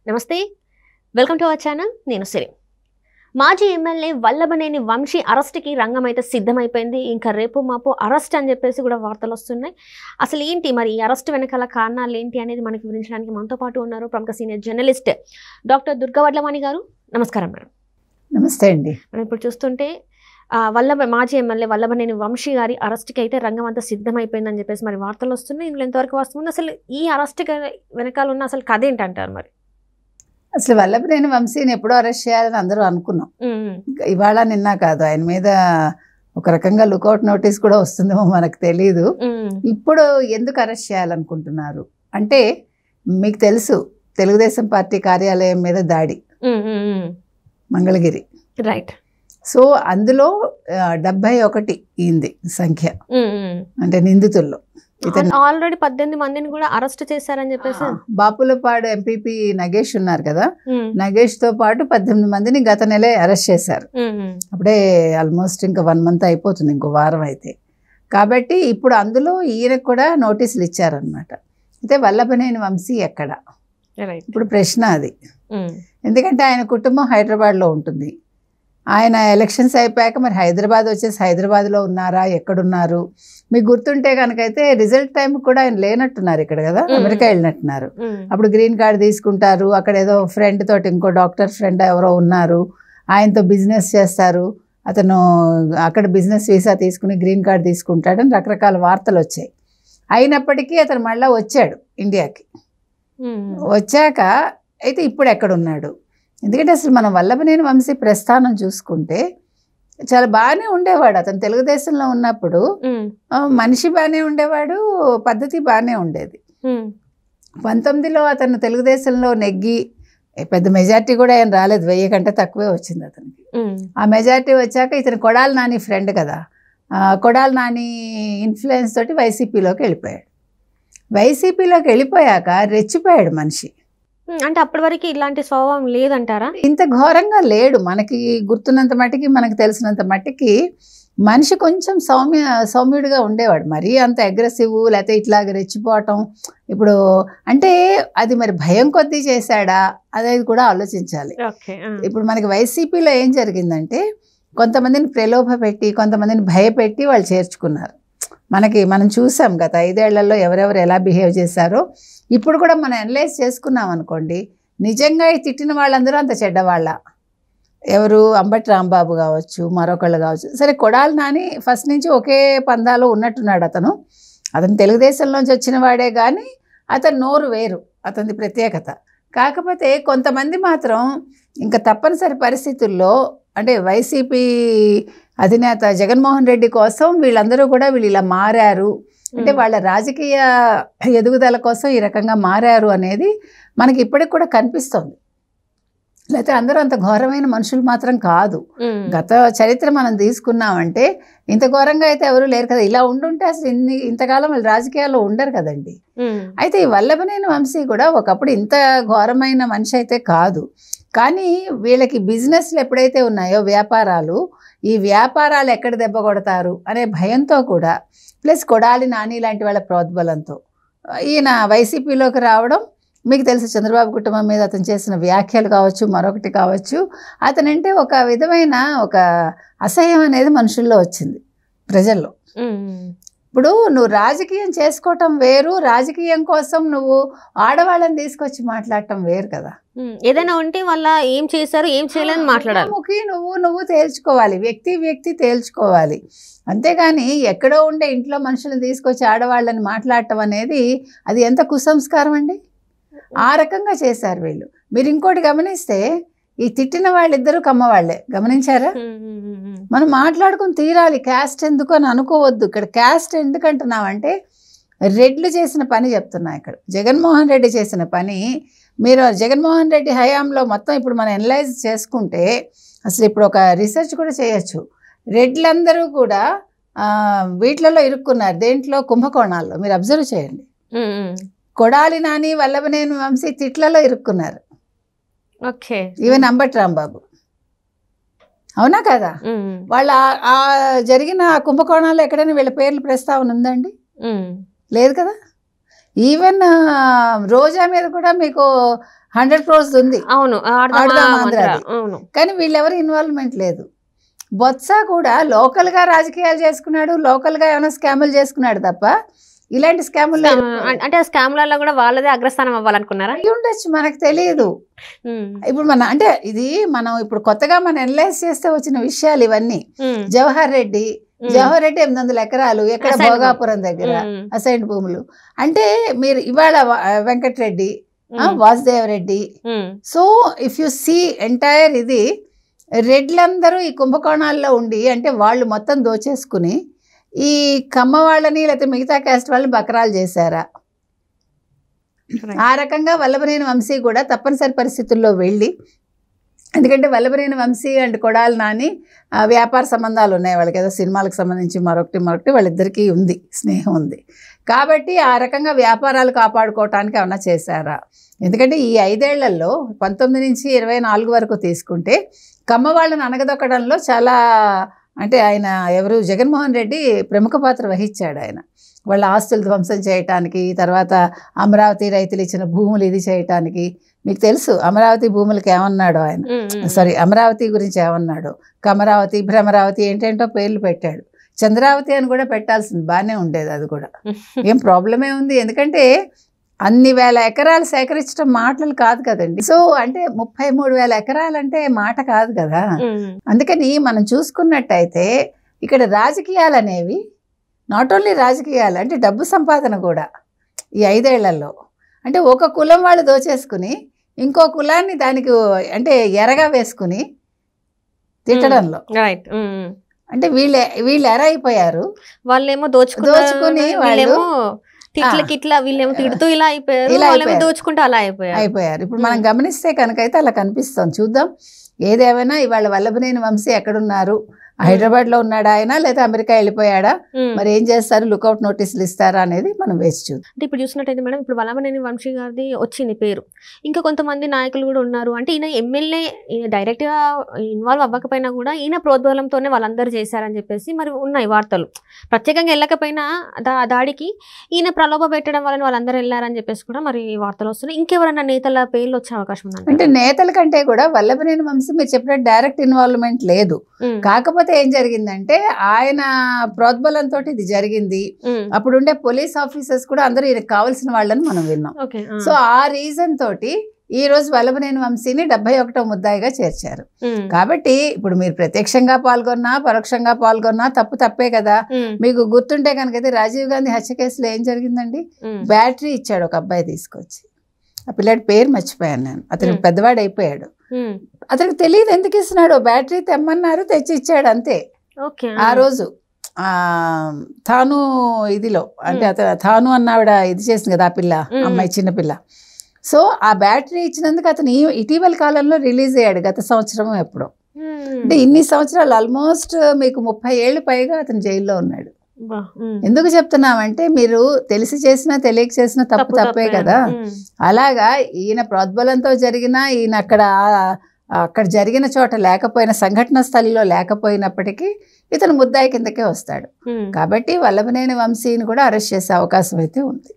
నమస్తే, welcome to our channel. నేను సిరి. మాజీ ఎమ్మెల్యే వల్లభనేని వంశీ అరెస్ట్కి రంగం అయితే సిద్ధమైపోయింది. ఇంకా రేపు మాపు అరెస్ట్ అని చెప్పేసి కూడా వార్తలు వస్తున్నాయి. అసలు ఏంటి మరి ఈ అరెస్ట్ వెనకాల కారణాలు ఏంటి అనేది మనకి వివరించడానికి మనతో పాటు ఉన్నారు ప్రముఖ senior journalist doctor Durga Vadlamani గారు. నమస్కారం మేడం. నమస్తే అండి. మనం ఇప్పుడు చూస్తుంటే మాజీ ఎమ్మెల్యే వల్లభనేని వంశీ గారి అరెస్ట్కి అయితే రంగం అంతా సిద్ధమైపోయిందని చెప్పేసి మరి వార్తలు వస్తున్నాయి. ఇందులో ఎంతవరకు వస్తుంది, అసలు ఈ అరెస్ట్ వెనకాల ఉన్న అసలు కథ ఏంటంటారు? మరి అసలు వల్లభనేని వంశీని ఎప్పుడో అరెస్ట్ చేయాలని అందరూ అనుకున్నాం. ఇవాళ నిన్న కాదు, ఆయన మీద ఒక రకంగా లుకౌట్ నోటీస్ కూడా వస్తుందేమో మనకు తెలియదు. ఇప్పుడు ఎందుకు అరెస్ట్ చేయాలనుకుంటున్నారు అంటే, మీకు తెలుసు తెలుగుదేశం పార్టీ కార్యాలయం మీద దాడి మంగళగిరి, రైట్. సో అందులో 71 అయింది సంఖ్య, అంటే నిందితుల్లో. ఆల్రెడీ 18 మందిని కూడా అరెస్ట్ చేశారని చెప్పేసి బాపులపాడు ఎంపీపీ నగేష్ ఉన్నారు కదా, నగేష్ తో పాటు 18 మందిని గత నెలే అరెస్ట్ చేశారు. అప్పుడే ఆల్మోస్ట్ ఇంకా 1 మంత్ అయిపోతుంది, ఇంకో వారం అయితే. కాబట్టి ఇప్పుడు అందులో ఈయనకు కూడా నోటీసులు ఇచ్చారనమాట. అయితే వల్లభనేని వంశీ ఎక్కడ, ఇప్పుడు ప్రశ్న అది. ఎందుకంటే ఆయన కుటుంబం హైదరాబాద్లో ఉంటుంది. ఆయన ఎలక్షన్స్ అయిపోయాక మరి హైదరాబాద్ వచ్చేసి హైదరాబాద్లో ఉన్నారా, ఎక్కడున్నారు? మీకు గుర్తుంటే కనుకైతే రిజల్ట్ టైం కూడా ఆయన లేనట్టున్నారు ఇక్కడ కదా, అమెరికా వెళ్ళినట్టున్నారు. అప్పుడు గ్రీన్ కార్డ్ తీసుకుంటారు, అక్కడ ఏదో ఫ్రెండ్ తోటి, ఇంకో డాక్టర్ ఫ్రెండ్ ఎవరో ఉన్నారు, ఆయనతో బిజినెస్ చేస్తారు, అతను అక్కడ బిజినెస్ వీసా తీసుకుని గ్రీన్ కార్డ్ తీసుకుంటాడని రకరకాల వార్తలు వచ్చాయి. అయినప్పటికీ అతను మళ్ళీ వచ్చాడు ఇండియాకి. వచ్చాక అయితే ఇప్పుడు ఎక్కడున్నాడు? ఎందుకంటే అసలు మనం వల్లభనేని వంశీ ప్రస్థానం చూసుకుంటే చాలా బాగానే ఉండేవాడు. అతను తెలుగుదేశంలో ఉన్నప్పుడు మనిషి బాగానే ఉండేవాడు, పద్ధతి బాగానే ఉండేది. 19లో అతను తెలుగుదేశంలో నెగ్గి పెద్ద మెజార్టీ కూడా ఆయన రాలేదు, 1000 కంటే తక్కువే వచ్చింది అతనికి. ఆ మెజార్టీ వచ్చాక ఇతను కొడాలి నాని ఫ్రెండ్ కదా, కొడాలి నాని ఇన్ఫ్లుయెన్స్ తోటి వైసీపీలోకి వెళ్ళిపోయాడు. వైసీపీలోకి వెళ్ళిపోయాక రెచ్చిపోయాడు మనిషి. అంటే అప్పటి వరకు ఇలాంటి స్వభావం లేదంటారా? ఇంత ఘోరంగా లేడు. మనకి గుర్తున్నంత మట్టికి, మనకు తెలిసినంత మట్టికి మనిషి కొంచెం సౌమ్యుడిగా ఉండేవాడు. మరీ అంత అగ్రెసివ్ లేకపోతే ఇట్లాగ రెచ్చిపోవటం ఇప్పుడు అంటే అది మరి భయం కొద్దీ చేశాడా అనేది కూడా ఆలోచించాలి. ఇప్పుడు మనకి వైసీపీలో ఏం జరిగిందంటే, కొంతమందిని ప్రలోభ పెట్టి, కొంతమందిని భయపెట్టి వాళ్ళు చేర్చుకున్నారు. మనం చూసాం గత 5 ఏళ్లలో ఎవరెవరు ఎలా బిహేవ్ చేశారో. ఇప్పుడు కూడా మనం అనలైజ్ చేసుకున్నాం అనుకోండి, నిజంగా ఈ తిట్టిన వాళ్ళందరూ అంత చెడ్డవాళ్ళ? ఎవరు? అంబటి రాంబాబు కావచ్చు, మరొకళ్ళు కావచ్చు. సరే, కొడాలి నాని ఫస్ట్ నుంచి ఒకే పందాలో ఉన్నట్టున్నాడు. అతను తెలుగుదేశంలోంచి వచ్చిన వాడే కానీ అతను నోరు వేరు, అతని ప్రత్యేకత. కాకపోతే కొంతమంది మాత్రం ఇంకా తప్పనిసరి పరిస్థితుల్లో, అంటే వైసీపీ అధినేత జగన్మోహన్ రెడ్డి కోసం వీళ్ళందరూ కూడా వీళ్ళు ఇలా మారారు అంటే వాళ్ళ రాజకీయ ఎదుగుదల కోసం ఈ రకంగా మారారు అనేది మనకి ఇప్పటికి కూడా కనిపిస్తుంది. లేకపోతే అందరూ అంత ఘోరమైన మనుషులు మాత్రం కాదు. గత చరిత్ర మనం తీసుకున్నామంటే ఇంత ఘోరంగా అయితే ఎవరు లేరు కదా. ఇలా ఉండుంటే అసలు ఇంతకాలం వాళ్ళు రాజకీయాల్లో ఉండరు కదండి. అయితే ఈ వల్లభనేని వంశీ కూడా ఒకప్పుడు ఇంత ఘోరమైన మనిషి అయితే కాదు. కానీ వీళ్ళకి బిజినెస్లు ఎప్పుడైతే ఉన్నాయో, వ్యాపారాలు, ఈ వ్యాపారాలు ఎక్కడ దెబ్బ కొడతారు అనే భయంతో కూడా, ప్లస్ కొడాలి నాని లాంటి వాళ్ళ ప్రోద్బలంతో ఈయన వైసీపీలోకి రావడం. మీకు తెలుసు చంద్రబాబు కుటుంబం మీద అతను చేసిన వ్యాఖ్యలు కావచ్చు, మరొకటి కావచ్చు, అతనంటే ఒక విధమైన ఒక అసహ్యం అనేది మనుషుల్లో వచ్చింది, ప్రజల్లో. ఇప్పుడు నువ్వు రాజకీయం చేసుకోవటం వేరు, రాజకీయం కోసం నువ్వు ఆడవాళ్ళని తీసుకొచ్చి మాట్లాడటం వేరు కదా. ఏదైనా ఉంటే వాళ్ళ ఏం చేశారు, ఏం చేయలేని మాట్లాడాలి. నువ్వు తేల్చుకోవాలి, వ్యక్తి తేల్చుకోవాలి. అంతేగాని ఎక్కడో ఉండే ఇంట్లో మనుషులను తీసుకొచ్చి ఆడవాళ్ళని మాట్లాడటం అనేది అది ఎంత కుసంస్కారం అండి. ఆ రకంగా చేశారు వీళ్ళు. మీరు ఇంకోటి గమనిస్తే, ఈ తిట్టిన వాళ్ళిద్దరూ కమ్మవాళ్లే, గమనించారా? మనం మాట్లాడుకుని తీరాలి. క్యాస్ట్ ఎందుకు అని అనుకోవద్దు. ఇక్కడ క్యాస్ట్ ఎందుకంటున్నామంటే, రెడ్లు చేసిన పని చెప్తున్నా. ఇక్కడ జగన్మోహన్ రెడ్డి చేసిన పని, మీరు జగన్మోహన్ రెడ్డి హయాంలో మొత్తం ఇప్పుడు మనం అనలైజ్ చేసుకుంటే, అసలు ఇప్పుడు ఒక రీసెర్చ్ కూడా చేయొచ్చు. రెడ్లందరూ కూడా వీటిలలో ఇరుక్కున్నారు. దేంట్లో? కుంభకోణాల్లో. మీరు అబ్జర్వ్ చేయండి. కొడాలి నాని, వల్లభనేని వంశీ తిట్లలో ఇరుక్కున్నారు. ఈవెన్ అంబటి రాంబాబు. అవునా కదా? వాళ్ళ ఆ జరిగిన కుంభకోణాల్లో ఎక్కడైనా వీళ్ళ పేర్లు ప్రస్తావన ఉందండి? లేదు కదా. ఈవెన్ రోజా మీద కూడా మీకు 100 crores ఉంది. అవును ఆడదాం ఆంధ్రాది. అవును. కానీ వీళ్ళెవరు ఇన్వాల్వ్మెంట్ లేదు. బొత్స కూడా లోకల్గా రాజకీయాలు చేసుకున్నాడు, లోకల్గా ఏమైనా స్కాములు చేసుకున్నాడు తప్ప ఇలాంటి స్కాములు అంటే ఆ స్కామ్లలో కూడా వాళ్ళదే అగ్రస్థానం అవ్వాలనుకున్నారా? ఉండొచ్చు, మనకు తెలియదు. ఇప్పుడు అంటే ఇది మనం ఇప్పుడు కొత్తగా మనం అనలైజ్ చేస్తే వచ్చిన విషయాలు ఇవన్నీ. జవహర్ రెడ్డి 800 ఎకరాలు ఎక్కడ భోగాపురం దగ్గర అసైన్ భూములు. అంటే మీరు ఇవాళ Venkatareddy, Vasudevareddy. So if you see entire ఇది రెడ్లందరూ ఈ కుంభకోణాల్లో ఉండి అంటే వాళ్ళు మొత్తం దోచేసుకుని ఈ కమ్మ వాళ్ళని లేకపోతే మిగతా క్యాస్ట్ వాళ్ళని బకరాలు చేశారా? ఆ రకంగా వల్లభనేని వంశీ కూడా తప్పనిసరి పరిస్థితుల్లో వెళ్ళి, ఎందుకంటే వల్లభనేని వంశీ అండ్ కొడాలి నాని వ్యాపార సంబంధాలు ఉన్నాయి వాళ్ళకి, ఏదో సినిమాలకు సంబంధించి మరొకటి వాళ్ళిద్దరికీ ఉంది, స్నేహం ఉంది. కాబట్టి ఆ రకంగా వ్యాపారాలు కాపాడుకోవటానికి ఏమన్నా చేశారా? ఎందుకంటే ఈ 5 ఏళ్లలో 19 నుంచి 24 వరకు తీసుకుంటే కమ్మ వాళ్ళని అనగదొక్కడంలో చాలా అంటే ఆయన ఎవరు జగన్మోహన్ రెడ్డి ప్రముఖ పాత్ర వహించాడు. ఆయన వాళ్ళ ఆస్తులు ధ్వంసం చేయటానికి, తర్వాత అమరావతి రైతులు ఇచ్చిన భూములు ఇది చేయటానికి. మీకు తెలుసు అమరావతి భూములకి ఏమన్నాడు ఆయన, సారీ అమరావతి గురించి ఏమన్నాడు, కమరావతి, భ్రమరావతి ఏంటంటో పేర్లు పెట్టాడు. చంద్రావతి అని కూడా పెట్టాల్సింది, బాగానే ఉండేది, అది కూడా ఏం ప్రాబ్లమే ఉంది. ఎందుకంటే అన్ని వేల ఎకరాలు సేకరించడం మాటలు కాదు కదండి. సో అంటే 33,000 ఎకరాలు అంటే మాట కాదు కదా. అందుకని మనం చూసుకున్నట్టయితే ఇక్కడ రాజకీయాలు అనేవి నాట్ ఓన్లీ రాజకీయాలు, అంటే డబ్బు సంపాదన కూడా ఈ 5 ఏళ్లలో. అంటే ఒక కులం వాళ్ళు దోచేసుకుని ఇంకో కులాన్ని దానికి అంటే ఎరగా వేసుకుని తిట్టడంలో అంటే వీళ్ళు ఎర అయిపోయారు. వాళ్ళేమో దోచుకుని వాళ్ళేమో ఇట్లా వీళ్ళేమో తిడుతూ ఇలా అయిపోయారు, దోచుకుంటూ అలా అయిపోయారు. ఇప్పుడు మనం గమనిస్తే కనుకైతే అలా కనిపిస్తాం. చూద్దాం ఏదేమైనా. ఇవాళ వల్లభనేని వంశీ ఎక్కడున్నారు? హైదరాబాద్లో ఉన్నాడా ఆయన, లేదా అమెరికా వెళ్ళిపోయాడా? మరి ఏం చేస్తారు, లుకౌట్ నోటీసులు ఇస్తారా అనేది మనం వేచి చూద్దాం. అంటే ఇప్పుడు చూసినట్టయితే మేడం, ఇప్పుడు వల్లభనేని వంశీ గారిది వచ్చింది పేరు, ఇంకా కొంతమంది నాయకులు కూడా ఉన్నారు. అంటే ఈయన ఎమ్మెల్యే డైరెక్ట్గా ఇన్వాల్వ్ అవ్వకపోయినా కూడా ఈయన ప్రోద్బలంతోనే వాళ్ళందరూ చేశారని చెప్పేసి మరి ఉన్నాయి వార్తలు. ప్రత్యేకంగా వెళ్ళకపోయినా దాడికి ఈయన ప్రలోభ పెట్టడం వల్ల వాళ్ళందరూ వెళ్ళారని చెప్పేసి కూడా మరి వార్తలు వస్తున్నాయి. ఇంకెవరన్నా నేతల పేర్లు వచ్చే అవకాశం ఉంది? అంటే నేతల కంటే కూడా వల్లభనేని వంశీ మీరు చెప్పినట్టు డైరెక్ట్ ఇన్వాల్వ్మెంట్ లేదు. కాకపోతే ఏం జరిగిందంటే ఆయన ప్రోద్బలంతో ఇది జరిగింది. అప్పుడుండే పోలీస్ ఆఫీసర్స్ కూడా అందరూ ఈయనకు కావాల్సిన వాళ్ళని మనం విన్నాం. సో ఆ రీజన్ తోటి ఈ రోజు వల్లభనేని వంశీని 71వ ముద్దాయిగా చేర్చారు. కాబట్టి ఇప్పుడు మీరు ప్రత్యక్షంగా పాల్గొన్నా పరోక్షంగా పాల్గొన్నా తప్పే కదా. మీకు గుర్తుంటే కనుకైతే రాజీవ్ గాంధీ హత్య కేసులో ఏం జరిగిందండి, బ్యాటరీ ఇచ్చాడు ఒక అబ్బాయి తీసుకొచ్చి. ఆ పిల్లాడి పేరు మర్చిపోయాను నేను, అతను పెద్దవాడు అయిపోయాడు. అతనికి తెలియదు ఎందుకు ఇస్తున్నాడు, బ్యాటరీ తెమ్మన్నారు తెచ్చి ఇచ్చాడు అంతే. ఆ రోజు తాను ఇదిలో అంటే తాను అన్నావిడ ఇది చేసింది కదా ఆ పిల్ల, అమ్మాయి చిన్నపిల్ల. సో ఆ బ్యాటరీ ఇచ్చినందుకు అతను ఇటీవల కాలంలో రిలీజ్ అయ్యాడు, గత సంవత్సరం ఎప్పుడో. అంటే ఇన్ని సంవత్సరాలు ఆల్మోస్ట్ మీకు 30 ఏళ్ళు పైగా అతను జైల్లో ఉన్నాడు. ఎందుకు చెప్తున్నామంటే మీరు తెలిసి చేసినా తెలియక చేసినా తప్పే కదా. అలాగా ఈయన ప్రోద్బలంతో జరిగినా, ఈయన అక్కడ జరిగిన చోట లేకపోయినా, సంఘటన స్థలిలో లేకపోయినప్పటికీ ఇతను ముద్దాయి కిందకే వస్తాడు. కాబట్టి వల్లభనేని వంశీని కూడా అరెస్ట్ చేసే అవకాశం అయితే ఉంది.